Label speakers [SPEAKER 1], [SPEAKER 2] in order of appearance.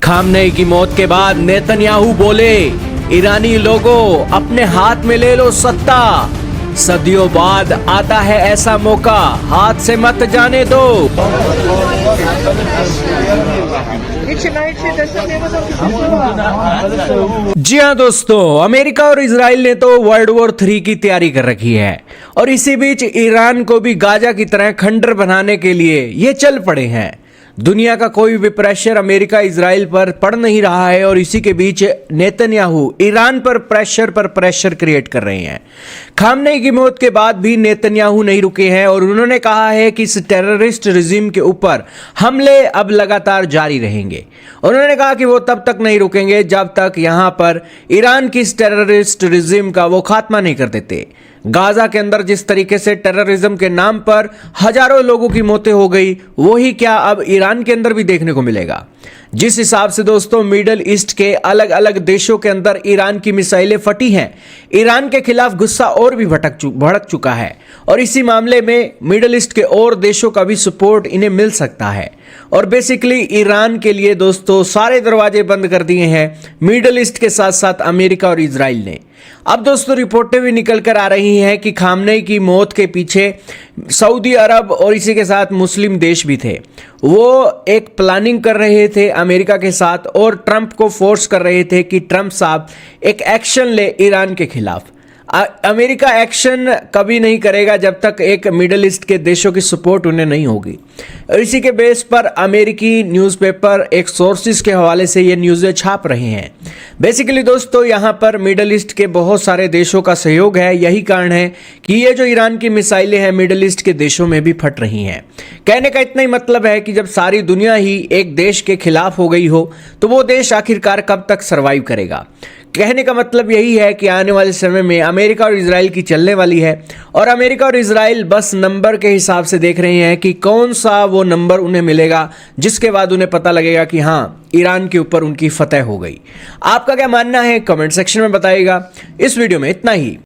[SPEAKER 1] Khamenei की मौत के बाद नेतन्याहू बोले, ईरानी लोगों अपने हाथ में ले लो सत्ता, सदियों बाद आता है ऐसा मौका, हाथ से मत जाने दो। जी हाँ दोस्तों, अमेरिका और इजराइल ने तो वर्ल्ड वॉर 3 की तैयारी कर रखी है और इसी बीच ईरान को भी गाजा की तरह खंडर बनाने के लिए ये चल पड़े हैं। दुनिया का कोई भी प्रेशर अमेरिका इजराइल पर पड़ नहीं रहा है और इसी के बीच नेतन्याहू ईरान पर प्रेशर क्रिएट कर रहे हैं। खामनेई की मौत के बाद भी नेतन्याहू नहीं रुके हैं और उन्होंने कहा है कि इस टेररिस्ट रिजिम के ऊपर हमले अब लगातार जारी रहेंगे। उन्होंने कहा कि वो तब तक नहीं रुकेंगे जब तक यहां पर ईरान की इस टेररिस्ट रिजिम का वो खात्मा नहीं कर देते। गाजा के अंदर जिस तरीके से टेररिज्म के नाम पर हजारों लोगों की मौतें हो गई, वही क्या अब ईरान के अंदर भी देखने को मिलेगा। जिस हिसाब से दोस्तों मिडिल ईस्ट के अलग अलग देशों के अंदर ईरान की मिसाइलें फटी हैं, ईरान के खिलाफ गुस्सा और भी भड़क चुका है और इसी मामले में मिडिल ईस्ट के और देशों का भी सपोर्ट इन्हें मिल सकता है। और बेसिकली ईरान के लिए दोस्तों सारे दरवाजे बंद कर दिए हैं मिडिल ईस्ट के साथ साथ अमेरिका और इजराइल ने। अब दोस्तों रिपोर्टें भी निकल कर आ रही हैं कि खामनेई की मौत के पीछे सऊदी अरब और इसी के साथ मुस्लिम देश भी थे। वो एक प्लानिंग कर रहे थे अमेरिका के साथ और ट्रंप को फोर्स कर रहे थे कि ट्रंप साहब एक एक्शन ले ईरान के खिलाफ। अमेरिका एक्शन कभी नहीं करेगा जब तक एक मिडिल ईस्ट के देशों की सपोर्ट उन्हें नहीं होगी। और इसी के बेस पर अमेरिकी न्यूज़पेपर एक सोर्सेज के हवाले से ये न्यूज़ें छाप रहे हैं। बेसिकली दोस्तों यहाँ पर मिडिल ईस्ट के बहुत सारे देशों का सहयोग है, यही कारण है कि ये जो ईरान की मिसाइलें हैं मिडिल ईस्ट के देशों में भी फट रही हैं। कहने का इतना ही मतलब है कि जब सारी दुनिया ही एक देश के खिलाफ हो गई हो तो वो देश आखिरकार कब तक सर्वाइव करेगा। कहने का मतलब यही है कि आने वाले समय में अमेरिका और इजराइल की चलने वाली है और अमेरिका और इजराइल बस नंबर के हिसाब से देख रहे हैं कि कौन सा वो नंबर उन्हें मिलेगा जिसके बाद उन्हें पता लगेगा कि हाँ ईरान के ऊपर उनकी फतह हो गई। आपका क्या मानना है कमेंट सेक्शन में बताइएगा। इस वीडियो में इतना ही।